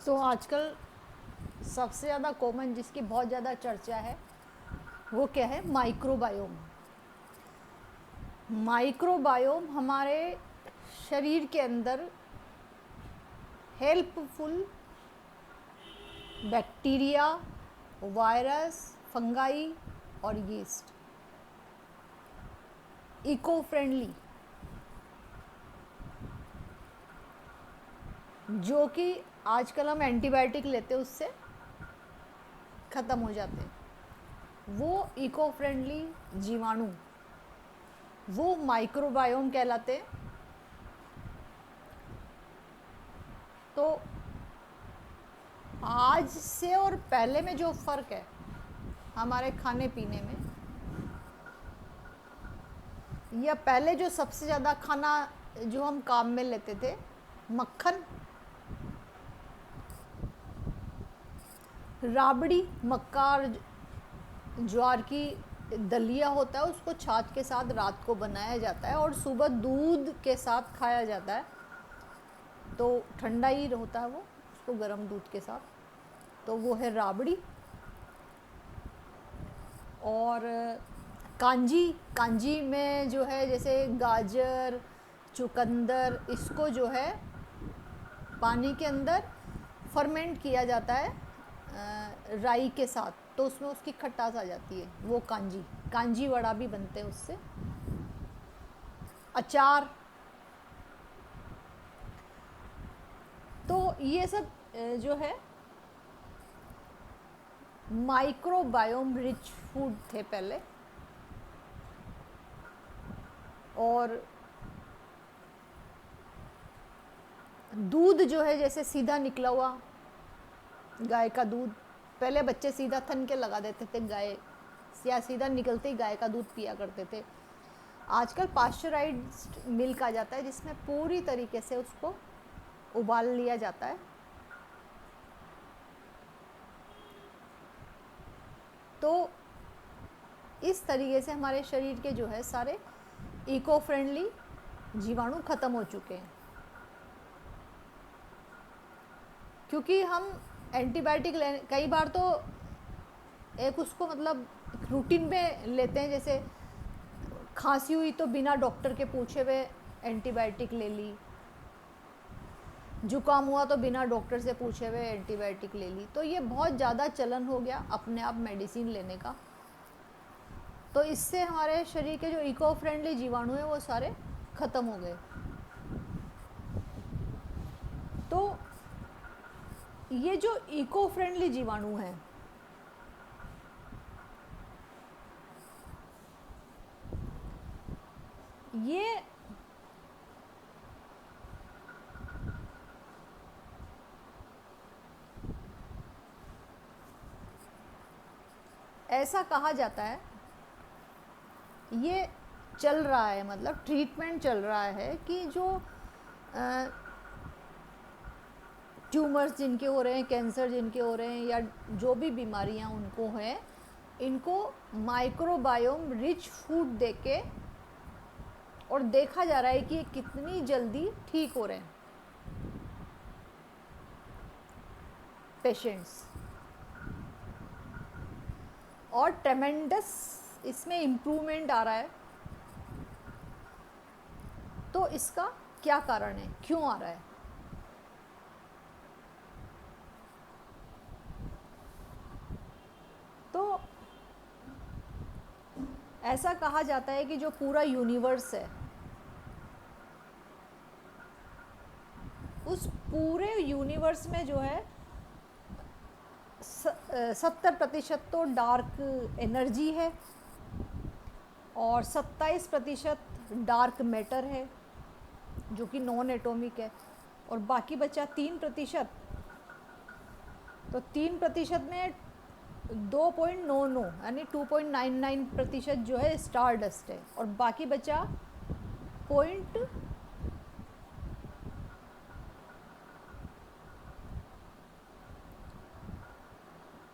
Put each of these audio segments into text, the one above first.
तो आजकल सबसे ज़्यादा कॉमन जिसकी बहुत ज़्यादा चर्चा है वो क्या है? माइक्रोबायोम। माइक्रोबायोम हमारे शरीर के अंदर हेल्पफुल बैक्टीरिया, वायरस, फंगाई और यीस्ट, इको फ्रेंडली, जो कि आजकल हम एंटीबायोटिक लेते हैं उससे ख़त्म हो जाते हैं, वो इको फ्रेंडली जीवाणु, वो माइक्रोबायोम कहलाते हैं। तो आज से और पहले में जो फ़र्क है हमारे खाने पीने में, या पहले जो सबसे ज़्यादा खाना जो हम काम में लेते थे, मक्खन, राबड़ी, मक्का और ज्वार की दलिया होता है, उसको छाछ के साथ रात को बनाया जाता है और सुबह दूध के साथ खाया जाता है। तो ठंडा ही होता है वो, उसको गर्म दूध के साथ। तो वो है राबड़ी। और कांजी, कांजी में जो है जैसे गाजर, चुकंदर, इसको जो है पानी के अंदर फर्मेंट किया जाता है राई के साथ, तो उसमें उसकी खटास आ जाती है, वो कांजी। कांजी वड़ा भी बनते हैं उससे। अचार। तो ये सब जो है माइक्रोबायोम रिच फूड थे पहले। और दूध जो है जैसे सीधा निकला हुआ गाय का दूध, पहले बच्चे सीधा थन के लगा देते थे गाय, या सीधा निकलते ही गाय का दूध पिया करते थे। आजकल पास्चराइज्ड मिल्क आ जाता है जिसमें पूरी तरीके से उसको उबाल लिया जाता है। तो इस तरीके से हमारे शरीर के जो है सारे इको फ्रेंडली जीवाणु ख़त्म हो चुके हैं, क्योंकि हम एंटीबायोटिक ले कई बार तो एक उसको मतलब रूटीन में लेते हैं। जैसे खांसी हुई तो बिना डॉक्टर के पूछे हुए एंटीबायोटिक ले ली, जुकाम हुआ तो बिना डॉक्टर से पूछे हुए एंटीबायोटिक ले ली। तो ये बहुत ज़्यादा चलन हो गया अपने आप मेडिसिन लेने का। तो इससे हमारे शरीर के जो इको फ्रेंडली जीवाणु हैं वो सारे ख़त्म हो गए। तो ये जो इको फ्रेंडली जीवाणु हैं, ये ऐसा कहा जाता है, ये चल रहा है, मतलब ट्रीटमेंट चल रहा है कि जो ट्यूमर्स जिनके हो रहे हैं, कैंसर जिनके हो रहे हैं, या जो भी बीमारियां उनको हैं, इनको माइक्रोबायोम रिच फूड देके और देखा जा रहा है कि ये कितनी जल्दी ठीक हो रहे हैं पेशेंट्स। और ट्रेमेंडस इसमें इम्प्रूवमेंट आ रहा है। तो इसका क्या कारण है, क्यों आ रहा है? तो ऐसा कहा जाता है कि जो पूरा यूनिवर्स है, उस पूरे यूनिवर्स में जो है 70% तो डार्क एनर्जी है और 27% डार्क मैटर है जो कि नॉन एटॉमिक है, और बाकी बचा 3%। तो 3% में 2.99 यानी 2.99% जो है स्टार डस्ट है, और बाकी बचा पॉइंट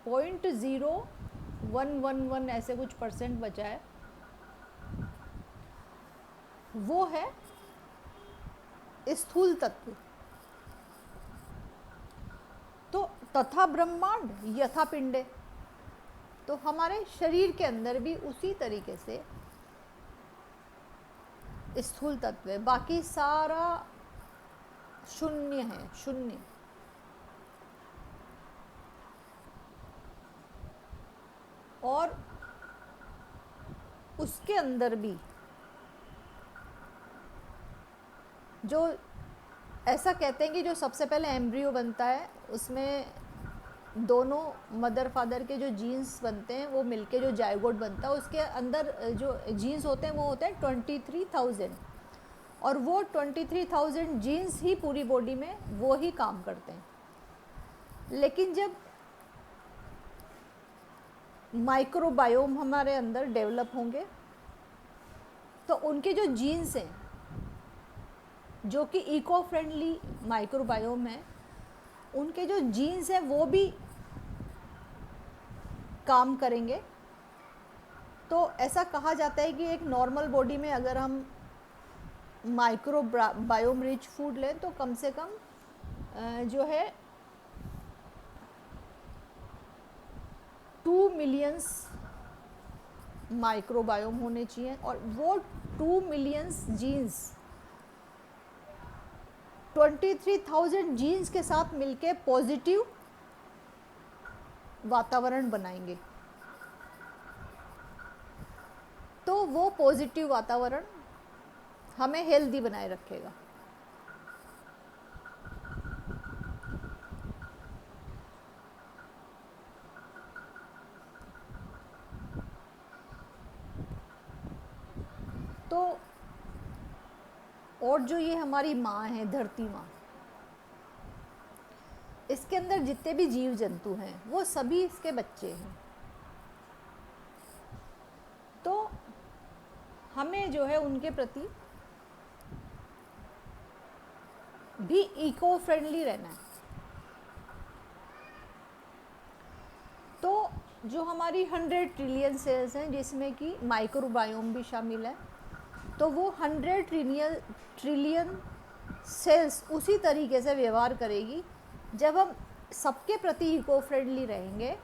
0.0111 ऐसे कुछ परसेंट बचा है, वो है स्थूल तत्व। तथा ब्रह्मांड यथा पिंडे। तो हमारे शरीर के अंदर भी उसी तरीके से स्थूल तत्व है, बाकी सारा शून्य है, शून्य। और उसके अंदर भी जो ऐसा कहते हैं कि जो सबसे पहले एम्ब्रियो बनता है उसमें दोनों मदर फादर के जो जीन्स बनते हैं वो मिलके जो जायगोट बनता है, उसके अंदर जो जीन्स होते हैं वो होते हैं 23,000, और वो 23,000 जीन्स ही पूरी बॉडी में वो ही काम करते हैं। लेकिन जब माइक्रोबायोम हमारे अंदर डेवलप होंगे तो उनके जो जीन्स हैं, जो कि इको फ्रेंडली माइक्रोबायोम है, उनके जो जीन्स हैं वो भी काम करेंगे। तो ऐसा कहा जाता है कि एक नॉर्मल बॉडी में अगर हम माइक्रोबायोम रिच फूड लें तो कम से कम जो है 2 मिलियंस माइक्रोबायोम होने चाहिए, और वो 2 मिलियंस जीन्स 23,000 जीन्स के साथ मिलके पॉजिटिव वातावरण बनाएंगे। तो वो पॉजिटिव वातावरण हमें हेल्दी बनाए रखेगा। तो और जो ये हमारी माँ है, धरती माँ, इसके अंदर जितने भी जीव जंतु हैं वो सभी इसके बच्चे हैं। तो हमें जो है उनके प्रति भी इको फ्रेंडली रहना है। तो जो हमारी 100 ट्रिलियन सेल्स हैं जिसमें कि माइक्रोबायोम भी शामिल है, तो वो 100 ट्रिलियन सेल्स उसी तरीके से व्यवहार करेगी। जब हम सबके प्रति इको फ्रेंडली रहेंगे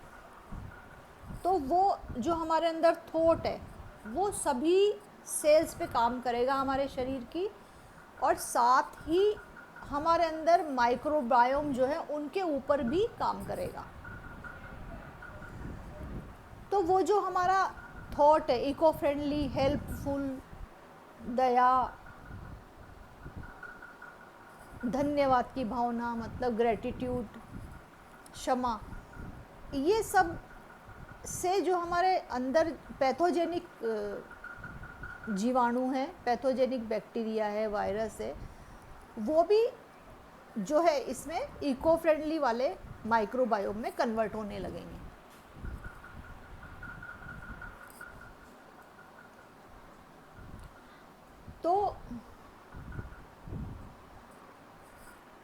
तो वो जो हमारे अंदर थॉट है वो सभी सेल्स पे काम करेगा हमारे शरीर की, और साथ ही हमारे अंदर माइक्रोबायोम जो है उनके ऊपर भी काम करेगा। तो वो जो हमारा थॉट है इको फ्रेंडली, हेल्पफुल, दया, धन्यवाद की भावना, मतलब ग्रेटिट्यूड, क्षमा, ये सब से जो हमारे अंदर पैथोजेनिक जीवाणु हैं, पैथोजेनिक बैक्टीरिया है, वायरस है, वो भी जो है इसमें इको फ्रेंडली वाले माइक्रोबायोम में कन्वर्ट होने लगेंगे। तो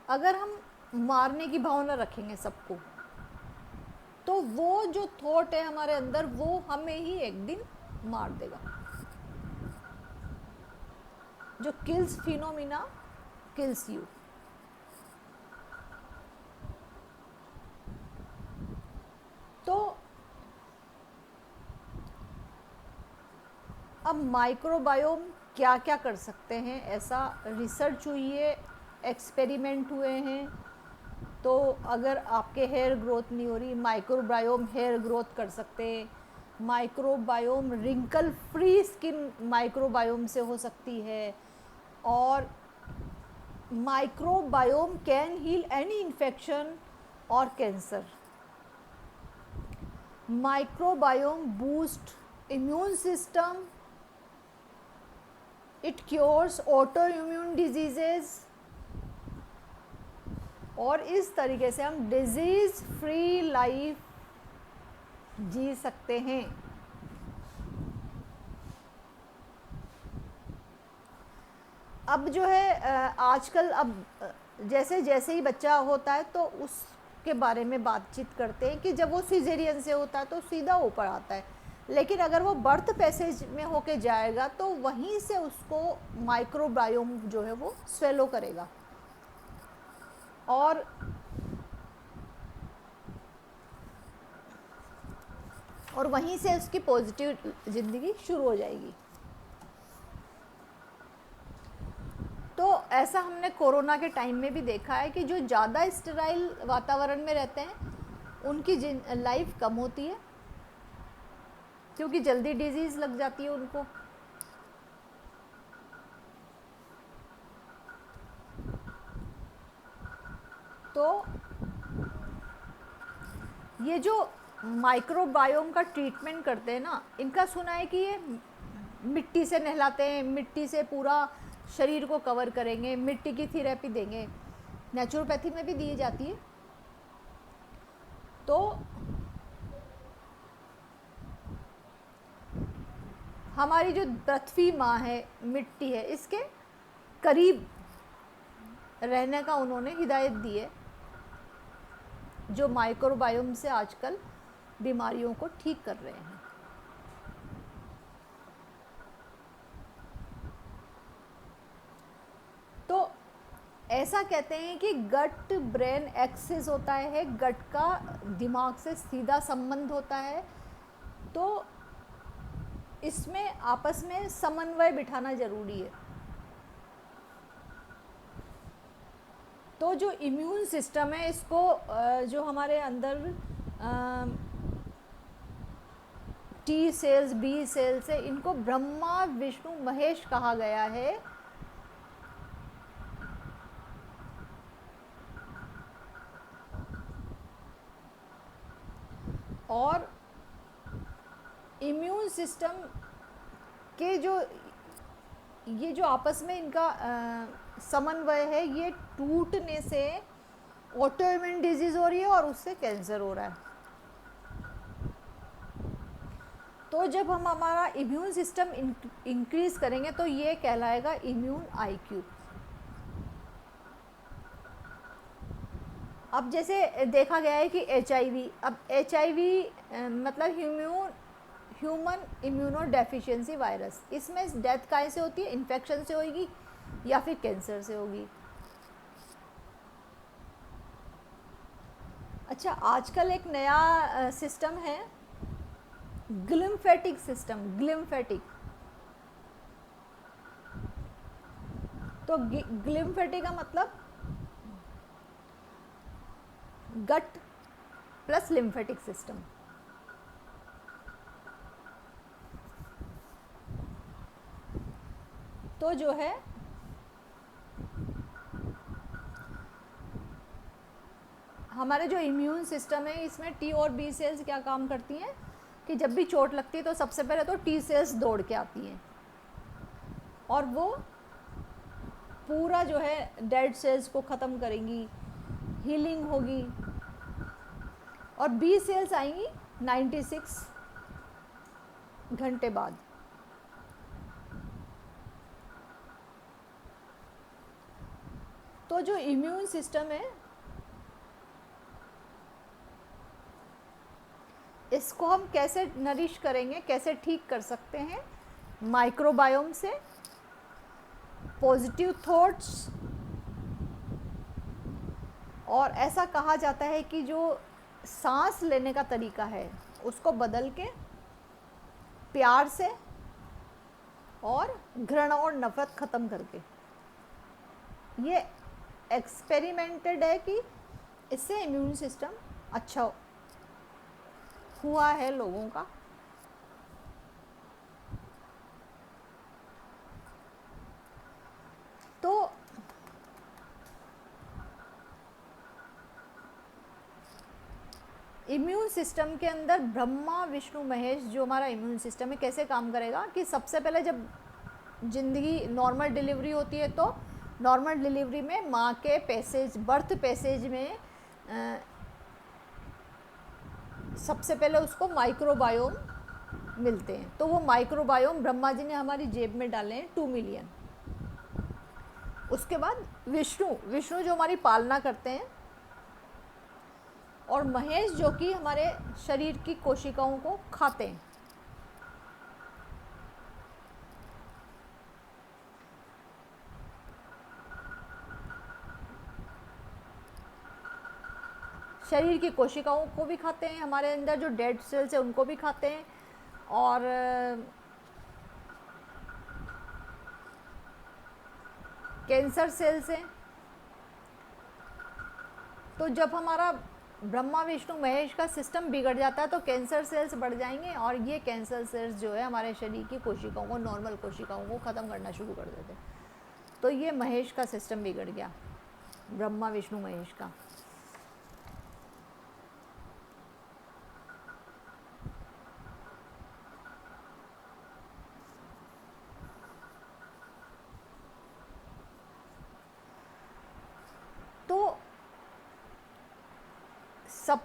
अगर हम मारने की भावना रखेंगे सबको, तो वो जो थॉट है हमारे अंदर वो हमें ही एक दिन मार देगा। जो किल्स फिनोमिना किल्स यू। तो अब माइक्रोबायोम क्या क्या कर सकते हैं, ऐसा रिसर्च हुई है, एक्सपेरिमेंट हुए हैं। तो अगर आपके हेयर ग्रोथ नहीं हो रही, माइक्रोबायोम हेयर ग्रोथ कर सकते हैं। Microbiome wrinkle free skin microbiome से हो सकती है। और microbiome can heal any infection और cancer. Microbiome boost immune system, it cures auto immune diseases, और इस तरीके से हम डिजीज फ्री लाइफ जी सकते हैं। अब जो है आजकल अब जैसे जैसे ही बच्चा होता है तो उसके बारे में बातचीत करते हैं कि जब वो सिजेरियन से होता है तो सीधा ऊपर आता है, लेकिन अगर वो बर्थ पैसेज में होके जाएगा तो वहीं से उसको माइक्रोबायोम जो है वो स्वेलो करेगा। और और वहीं से उसकी पॉजिटिव ज़िंदगी शुरू हो जाएगी। तो ऐसा हमने कोरोना के टाइम में भी देखा है कि जो ज़्यादा स्टेराइल वातावरण में रहते हैं उनकी लाइफ कम होती है, क्योंकि जल्दी डिजीज़ लग जाती है उनको। तो ये जो माइक्रोबायोम का ट्रीटमेंट करते हैं ना, इनका सुना है कि ये मिट्टी से नहलाते हैं, मिट्टी से पूरा शरीर को कवर करेंगे, मिट्टी की थेरेपी देंगे, नेचुरोपैथी में भी दी जाती है। तो हमारी जो पृथ्वी माँ है, मिट्टी है, इसके करीब रहने का उन्होंने हिदायत दी है, जो माइक्रोबायोम से आजकल बीमारियों को ठीक कर रहे हैं। तो ऐसा कहते हैं कि गट ब्रेन एक्सिस होता है, गट का दिमाग से सीधा संबंध होता है। तो इसमें आपस में समन्वय बिठाना ज़रूरी है। तो जो इम्यून सिस्टम है, इसको जो हमारे अंदर टी सेल्स, बी सेल्स है, इनको ब्रह्मा विष्णु महेश कहा गया है। और इम्यून सिस्टम के जो ये जो आपस में इनका समन्वय है, ये टूटने से ऑटोइम्यून डिजीज़ हो रही है और उससे कैंसर हो रहा है। तो जब हम हमारा इम्यून सिस्टम इंक्रीज़ करेंगे तो ये कहलाएगा इम्यून आईक्यू। अब जैसे देखा गया है कि HIV, अब HIV मतलब ह्यूमन इम्यूनो डेफिशिएंसी वायरस, इसमें डेथ काहे से होती है? इन्फेक्शन से होगी या फिर कैंसर से होगी। अच्छा, आजकल एक नया सिस्टम है, ग्लिम्फेटिक सिस्टम, ग्लिम्फेटिक। तो ग्लिम्फेटिक का मतलब गट प्लस लिम्फेटिक सिस्टम। तो जो है हमारे जो इम्यून सिस्टम है, इसमें टी और बी सेल्स क्या काम करती हैं कि जब भी चोट लगती है तो सबसे पहले तो टी सेल्स दौड़ के आती हैं और वो पूरा जो है डेड सेल्स को ख़त्म करेंगी, हीलिंग होगी। और बी सेल्स आएंगी 96 घंटे बाद। तो जो इम्यून सिस्टम है, इसको हम कैसे नरिश करेंगे, कैसे ठीक कर सकते हैं? माइक्रोबायोम से, पॉजिटिव थॉट्स, और ऐसा कहा जाता है कि जो सांस लेने का तरीका है उसको बदल के प्यार से और घृणा और नफरत ख़त्म करके। ये एक्सपेरिमेंटेड है कि इससे इम्यून सिस्टम अच्छा हुआ है लोगों का। तो इम्यून सिस्टम के अंदर ब्रह्मा विष्णु महेश, जो हमारा इम्यून सिस्टम है, कैसे काम करेगा कि सबसे पहले जब ज़िंदगी नॉर्मल डिलीवरी होती है तो नॉर्मल डिलीवरी में माँ के पैसेज, बर्थ पैसेज में सबसे पहले उसको माइक्रोबायोम मिलते हैं। तो वो माइक्रोबायोम ब्रह्मा जी ने हमारी जेब में डाले हैं 2 मिलियन। उसके बाद विष्णु जो हमारी पालना करते हैं, और महेश जो कि हमारे शरीर की कोशिकाओं को खाते हैं। शरीर की कोशिकाओं को भी खाते हैं, हमारे अंदर जो डेड सेल्स है उनको भी खाते हैं, और कैंसर सेल्स हैं। तो जब हमारा ब्रह्मा विष्णु महेश का सिस्टम बिगड़ जाता है तो कैंसर सेल्स बढ़ जाएंगे, और ये कैंसर सेल्स जो है हमारे शरीर की कोशिकाओं को, नॉर्मल कोशिकाओं को ख़त्म करना शुरू कर देते हैं। तो ये महेश का सिस्टम बिगड़ गया, ब्रह्मा विष्णु महेश का। तो सब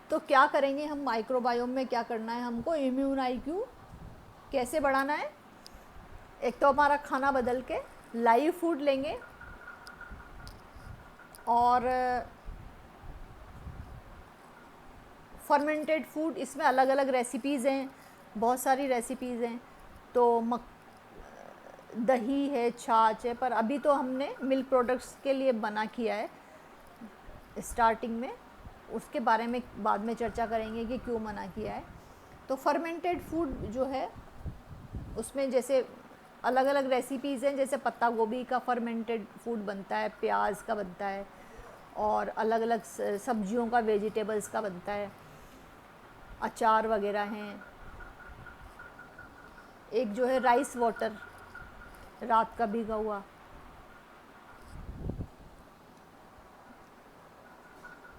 तो क्या करेंगे हम, माइक्रोबायोम में क्या करना है हमको, इम्यून आईक्यू कैसे बढ़ाना है। एक तो हमारा खाना बदल के लाइव फूड लेंगे, और फर्मेंटेड फूड, इसमें अलग अलग रेसिपीज़ हैं, बहुत सारी रेसिपीज़ हैं। तो दही है, छाछ है, पर अभी तो हमने मिल्क प्रोडक्ट्स के लिए मना किया है स्टार्टिंग में, उसके बारे में बाद में चर्चा करेंगे कि क्यों मना किया है। तो फर्मेंटेड फूड जो है उसमें जैसे अलग अलग रेसिपीज़ हैं, जैसे पत्ता गोभी का फर्मेंटेड फूड बनता है, प्याज का बनता है, और अलग अलग सब्जियों का, वेजिटेबल्स का बनता है, अचार वगैरह हैं। एक जो है राइस वाटर, रात का भीगा हुआ।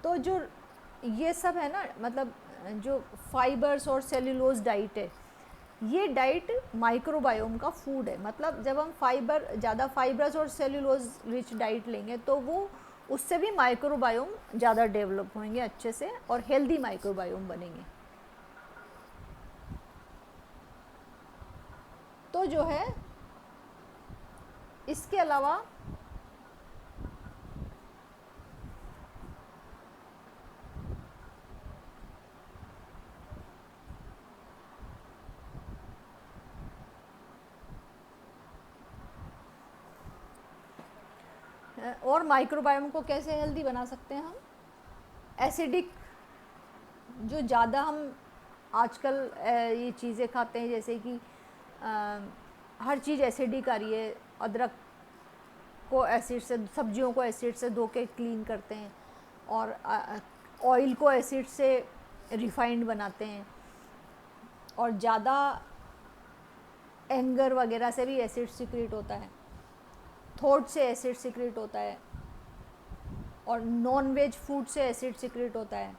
तो जो ये सब है ना, मतलब जो फाइबर्स और सेल्यूलोज डाइट है, ये डाइट माइक्रोबायोम का फूड है। मतलब जब हम ज़्यादा फाइबर्स और सेल्यूलोज रिच डाइट लेंगे तो वो उससे भी माइक्रोबायोम ज़्यादा डेवलप होंगे अच्छे से, और हेल्दी माइक्रोबायोम बनेंगे। तो जो है इसके अलावा और माइक्रोबायोम को कैसे हेल्दी बना सकते हैं हम, एसिडिक जो ज़्यादा हम आजकल ये चीज़ें खाते हैं, जैसे कि हर चीज़ एसिडिक आ रही है। अदरक को एसिड से, सब्जियों को एसिड से धो के क्लीन करते हैं, और ऑयल को एसिड से रिफाइंड बनाते हैं, और ज़्यादा एंगर वगैरह से भी एसिड सिक्रेट होता है, थॉट से एसिड सिक्रेट होता है, और नॉन वेज फूड से एसिड सिक्रेट होता है।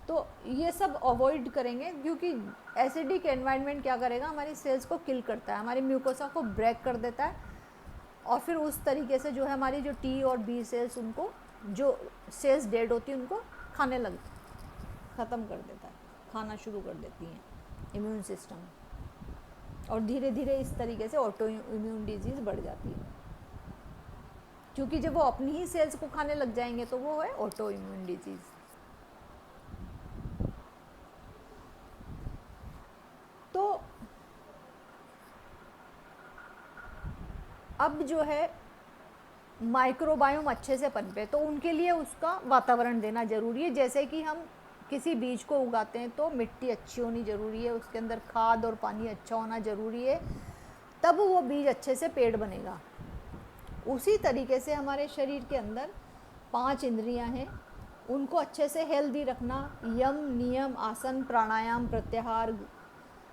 तो ये सब अवॉइड करेंगे, क्योंकि एसिडिक एनवायरनमेंट क्या करेगा, हमारी सेल्स को किल करता है, हमारी म्यूकोसा को ब्रेक कर देता है, और फिर उस तरीके से जो है हमारी जो टी और बी सेल्स, उनको जो सेल्स डेड होती हैं उनको खाने लग ख़त्म कर देता है, खाना शुरू कर देती हैं इम्यून सिस्टम, और धीरे धीरे इस तरीके से ऑटो इम्यून डिजीज़ बढ़ जाती है। क्योंकि जब वो अपनी ही सेल्स को खाने लग जाएंगे तो वो है ऑटो इम्यून डिजीज़। तो अब जो है माइक्रोबायोम अच्छे से पनपे, तो उनके लिए उसका वातावरण देना ज़रूरी है। जैसे कि हम किसी बीज को उगाते हैं तो मिट्टी अच्छी होनी ज़रूरी है, उसके अंदर खाद और पानी अच्छा होना ज़रूरी है, तब वो बीज अच्छे से पेड़ बनेगा। उसी तरीके से हमारे शरीर के अंदर 5 इंद्रियां हैं, उनको अच्छे से हेल्दी रखना, यम, नियम, आसन, प्राणायाम, प्रत्याहार,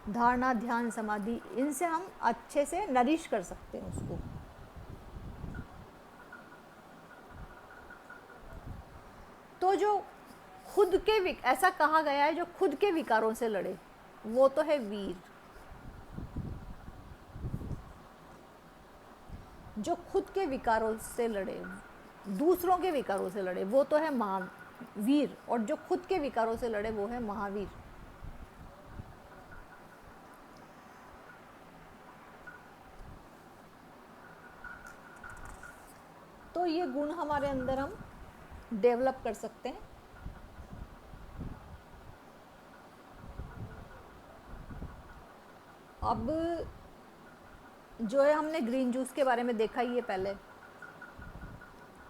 धारणा, ध्यान, समाधि, इनसे हम अच्छे से नरिश कर सकते हैं उसको। तो जो खुद के ऐसा कहा गया है, जो खुद के विकारों से लड़े वो तो है वीर। जो खुद के विकारों से लड़े, दूसरों के विकारों से लड़े, वो तो है महावीर, और जो खुद के विकारों से लड़े वो है महावीर। तो ये गुण हमारे अंदर हम डेवलप कर सकते हैं। अब जो है हमने ग्रीन जूस के बारे में देखा ही है पहले,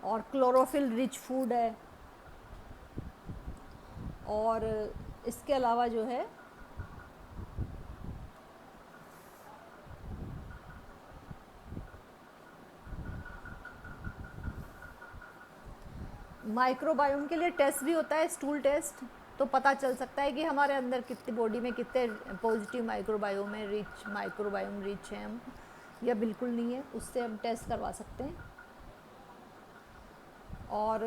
और क्लोरोफिल रिच फूड है। और इसके अलावा जो है माइक्रोबायोम के लिए टेस्ट भी होता है, स्टूल टेस्ट, तो पता चल सकता है कि हमारे अंदर कितनी, बॉडी में कितने पॉजिटिव माइक्रोबायोम है, रिच माइक्रोबायोम रिच हैं हम, या बिल्कुल नहीं है, उससे हम टेस्ट करवा सकते हैं। और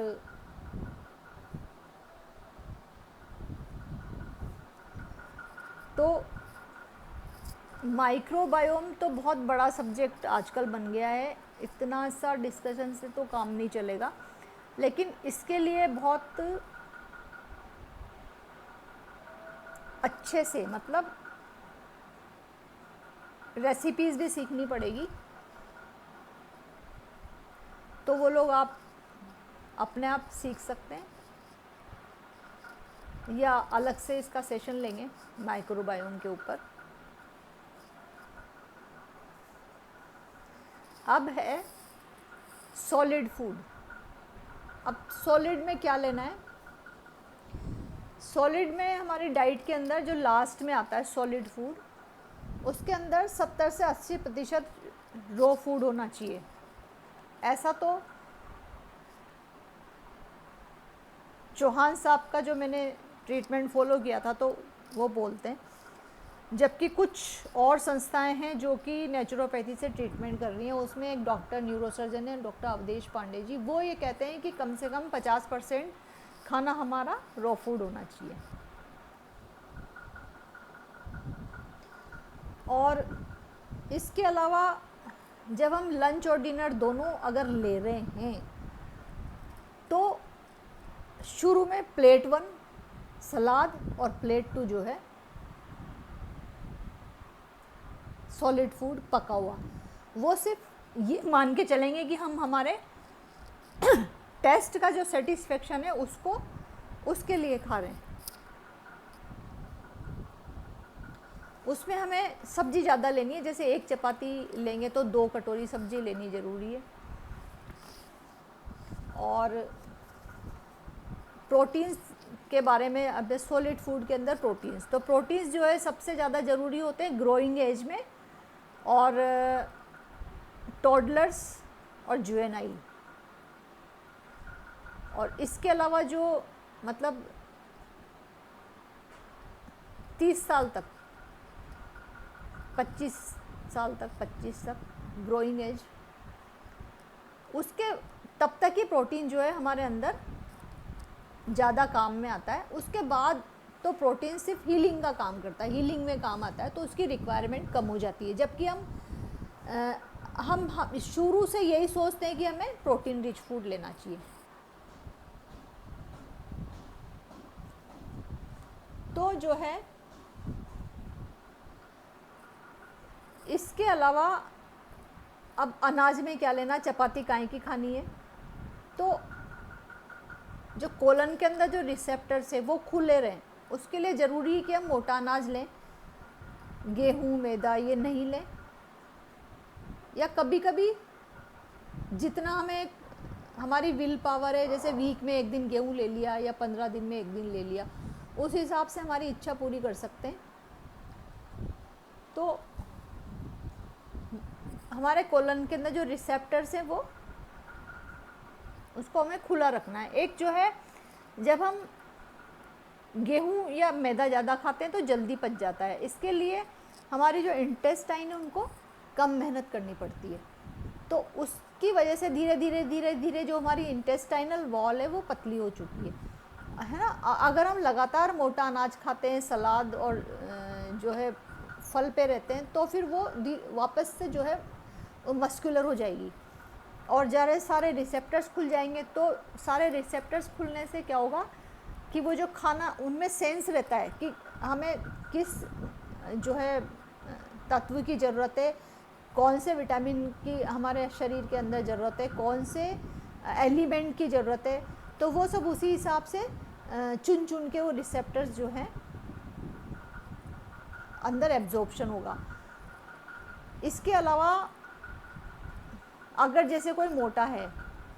तो माइक्रोबायोम तो बहुत बड़ा सब्जेक्ट आजकल बन गया है, इतना सा डिस्कशन से तो काम नहीं चलेगा, लेकिन इसके लिए बहुत अच्छे से, मतलब रेसिपीज़ भी सीखनी पड़ेगी, तो वो लोग आप अपने आप सीख सकते हैं, या अलग से इसका सेशन लेंगे माइक्रोबायोम के ऊपर। अब है सॉलिड फूड। अब सॉलिड में क्या लेना है? सॉलिड में हमारी डाइट के अंदर जो लास्ट में आता है सॉलिड फूड, उसके अंदर 70 से 80% रॉ फूड होना चाहिए। ऐसा तो चौहान साहब का जो मैंने ट्रीटमेंट फॉलो किया था तो वो बोलते हैं, जबकि कुछ और संस्थाएं हैं जो कि नेचुरोपैथी से ट्रीटमेंट कर रही हैं, उसमें एक डॉक्टर न्यूरोसर्जन है डॉक्टर अवधेश पांडे जी, वो ये कहते हैं कि कम से कम 50% खाना हमारा रॉ फूड होना चाहिए। और इसके अलावा जब हम लंच और डिनर दोनों अगर ले रहे हैं तो शुरू में प्लेट 1 सलाद और प्लेट 2 जो है सॉलिड फूड पका हुआ, वो सिर्फ ये मान के चलेंगे कि हम हमारे टेस्ट का जो सेटिस्फेक्शन है उसको उसके लिए खा रहे हैं। उसमें हमें सब्जी ज़्यादा लेनी है, जैसे एक चपाती लेंगे तो 2 कटोरी सब्जी लेनी ज़रूरी है। और प्रोटीन्स के बारे में, अब सॉलिड फूड के अंदर प्रोटीन्स, तो प्रोटीन्स जो है सबसे ज़्यादा ज़रूरी होते हैं ग्रोइंग एज में, और टॉडलर्स और जुवेनाइल। और इसके अलावा जो मतलब 30 साल तक, 25 साल तक, 25 तक ग्रोइंग एज, उसके तब तक ही प्रोटीन जो है हमारे अंदर ज़्यादा काम में आता है। उसके बाद तो प्रोटीन सिर्फ हीलिंग का काम करता है, हीलिंग में काम आता है, तो उसकी रिक्वायरमेंट कम हो जाती है। जबकि हम शुरू से यही सोचते हैं कि हमें प्रोटीन रिच फूड लेना चाहिए। तो जो है इसके अलावा अब अनाज में क्या लेना, चपाती काहे की खानी है, तो जो कोलन के अंदर जो रिसेप्टर्स है वो खुले रहें, उसके लिए ज़रूरी है कि हम मोटा अनाज लें, गेहूँ मैदा ये नहीं लें, या कभी कभी जितना हमें हमारी विल पावर है, जैसे वीक में 1 दिन गेहूँ ले लिया या 15 दिन में 1 दिन ले लिया, उस हिसाब से हमारी इच्छा पूरी कर सकते हैं। तो हमारे कोलन के अंदर जो रिसेप्टर्स हैं वो, उसको हमें खुला रखना है। एक जो है, जब हम गेहूँ या मैदा ज़्यादा खाते हैं तो जल्दी पच जाता है, इसके लिए हमारी जो इंटेस्टाइन है उनको कम मेहनत करनी पड़ती है, तो उसकी वजह से धीरे धीरे जो हमारी इंटेस्टाइनल वॉल है वो पतली हो चुकी है ना। अगर हम लगातार मोटा अनाज खाते हैं, सलाद और जो है फल पे रहते हैं, तो फिर वो वापस से जो है मस्कुलर हो जाएगी और ज़्यादा सारे रिसेप्टर्स खुल जाएंगे। तो सारे रिसेप्टर्स खुलने से क्या होगा कि वो जो खाना, उनमें सेंस रहता है कि हमें किस जो है तत्व की ज़रूरत है, कौन से विटामिन की हमारे शरीर के अंदर ज़रूरत है, कौन से एलिमेंट की ज़रूरत है, तो वो सब उसी हिसाब से चुन चुन के वो रिसेप्टर्स जो हैं अंदर एब्जॉर्प्शन होगा। इसके अलावा अगर जैसे कोई मोटा है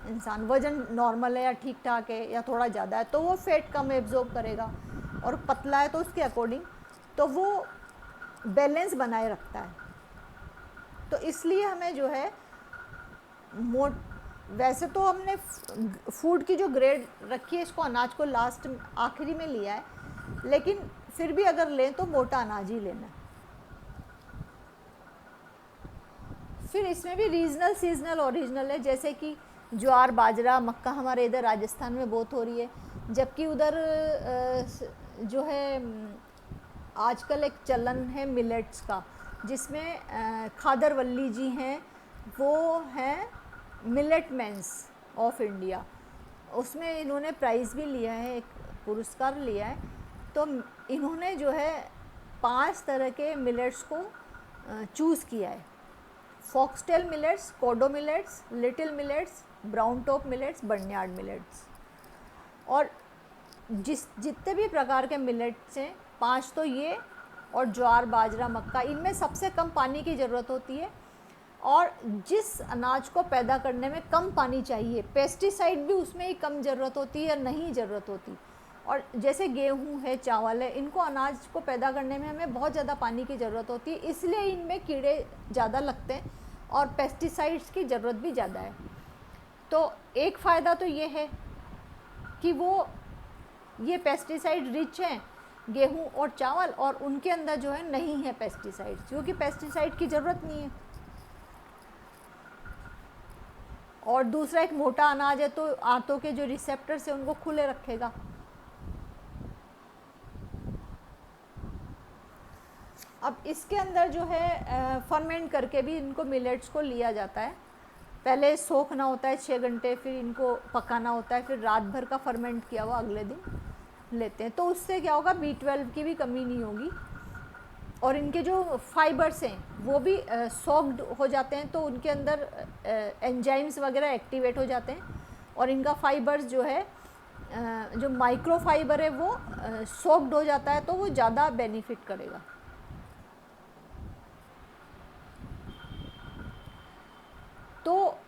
इंसान, वज़न नॉर्मल है या ठीक ठाक है या थोड़ा ज़्यादा है, तो वो फैट कम एब्जॉर्ब करेगा, और पतला है तो उसके अकॉर्डिंग तो वो बैलेंस बनाए रखता है। तो इसलिए हमें जो है वैसे तो हमने फूड की जो ग्रेड रखी है, इसको अनाज को लास्ट आखिरी में लिया है, लेकिन फिर भी अगर लें तो मोटा अनाज ही लेना है। फिर इसमें भी रीजनल, सीजनल, ओरिजिनल है, जैसे कि ज्वार, बाजरा, मक्का हमारे इधर राजस्थान में बहुत हो रही है, जबकि उधर जो है आजकल एक चलन है मिलेट्स का, जिसमें खादरवल्ली जी हैं, वो हैं मिलेट मैंस ऑफ इंडिया, उसमें इन्होंने प्राइज़ भी लिया है, एक पुरस्कार लिया है। तो इन्होंने जो है 5 तरह के मिलेट्स को चूज़ किया है, foxtail millets, kodo millets, little millets, brown top millets, barnyard millets. और जितने भी प्रकार के मिलेट्स हैं, 5 तो ये, और ज्वार, बाजरा, मक्का, इनमें सबसे कम पानी की ज़रूरत होती है, और जिस अनाज को पैदा करने में कम पानी चाहिए, पेस्टिसाइड भी उसमें ही कम ज़रूरत होती है या नहीं ज़रूरत होती। और जैसे गेहूँ है, चावल है, इनको अनाज को पैदा करने में हमें बहुत ज़्यादा पानी की ज़रूरत होती है, इसलिए इनमें कीड़े ज़्यादा लगते हैं और पेस्टिसाइड्स की ज़रूरत भी ज़्यादा है। तो एक फ़ायदा तो ये है कि वो ये पेस्टिसाइड रिच हैं, गेहूँ और चावल, और उनके अंदर जो है नहीं है पेस्टिसाइड, क्योंकि पेस्टिसाइड की ज़रूरत नहीं है। और दूसरा, एक मोटा अनाज है तो आंतों के जो रिसेप्टर्स हैं उनको खुले रखेगा। अब इसके अंदर जो है फर्मेंट करके भी इनको मिलेट्स को लिया जाता है। पहले सोखना होता है 6 घंटे, फिर इनको पकाना होता है, फिर रात भर का फर्मेंट किया हुआ अगले दिन लेते हैं। तो उससे क्या होगा, B12 की भी कमी नहीं होगी, और इनके जो फाइबर्स हैं वो भी सॉक्ड हो जाते हैं, तो उनके अंदर एंजाइम्स वगैरह एक्टिवेट हो जाते हैं, और इनका फाइबर्स जो है जो माइक्रो फाइबर है वो सॉक्ड हो जाता है, तो वो ज़्यादा बेनिफिट करेगा। तो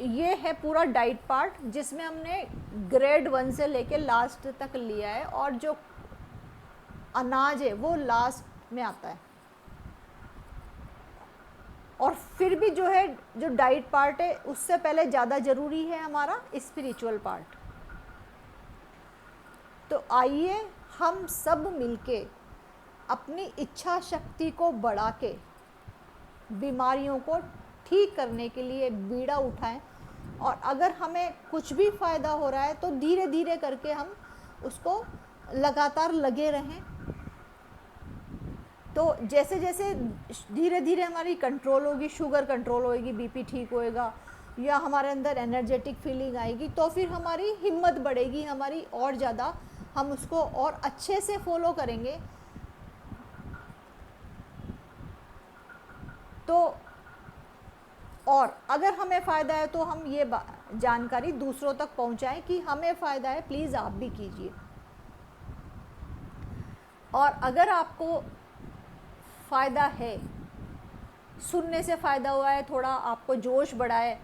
ये है पूरा डाइट पार्ट, जिसमें हमने ग्रेड 1 से लेके लास्ट तक लिया है, और जो अनाज है वो लास्ट में आता है। और फिर भी जो है, जो डाइट पार्ट है उससे पहले ज़्यादा ज़रूरी है हमारा स्पिरिचुअल पार्ट। तो आइए हम सब मिलके अपनी इच्छा शक्ति को बढ़ा के बीमारियों को ठीक करने के लिए बीड़ा उठाएं, और अगर हमें कुछ भी फ़ायदा हो रहा है तो धीरे धीरे करके हम उसको लगातार लगे रहें। तो जैसे जैसे धीरे धीरे हमारी कंट्रोल होगी, शुगर कंट्रोल होएगी, बीपी ठीक होएगा, या हमारे अंदर एनर्जेटिक फीलिंग आएगी, तो फिर हमारी हिम्मत बढ़ेगी, हमारी और ज़्यादा हम उसको और अच्छे से फॉलो करेंगे। तो और अगर हमें फ़ायदा है तो हम ये जानकारी दूसरों तक पहुंचाएं कि हमें फ़ायदा है, प्लीज़ आप भी कीजिए। और अगर आपको फ़ायदा है, सुनने से फ़ायदा हुआ है, थोड़ा आपको जोश बढ़ा है,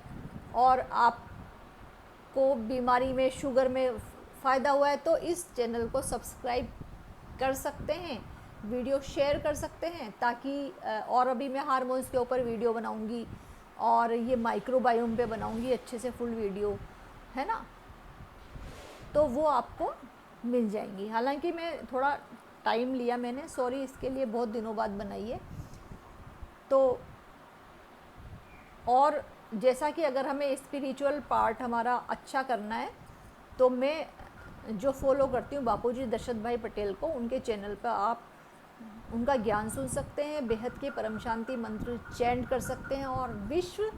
और आपको बीमारी में, शुगर में फ़ायदा हुआ है, तो इस चैनल को सब्सक्राइब कर सकते हैं, वीडियो शेयर कर सकते हैं, ताकि और अभी मैं हार्मोन्स के ऊपर वीडियो बनाऊंगी, और ये माइक्रोबायोम पे बनाऊंगी अच्छे से फुल वीडियो, है ना, तो वो आपको मिल जाएंगी। हालांकि मैं थोड़ा टाइम लिया मैंने, सॉरी इसके लिए, बहुत दिनों बाद बनाई है। तो और जैसा कि अगर हमें स्पिरिचुअल पार्ट हमारा अच्छा करना है, तो मैं जो फॉलो करती हूँ बापूजी दशरथ भाई पटेल को, उनके चैनल पर आप उनका ज्ञान सुन सकते हैं, बेहद के परम शांति मंत्र चैंट कर सकते हैं, और विश्व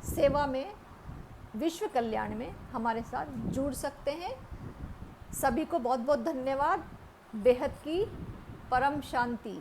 सेवा में, विश्व कल्याण में हमारे साथ जुड़ सकते हैं। सभी को बहुत बहुत धन्यवाद। बेहद की परम शांति।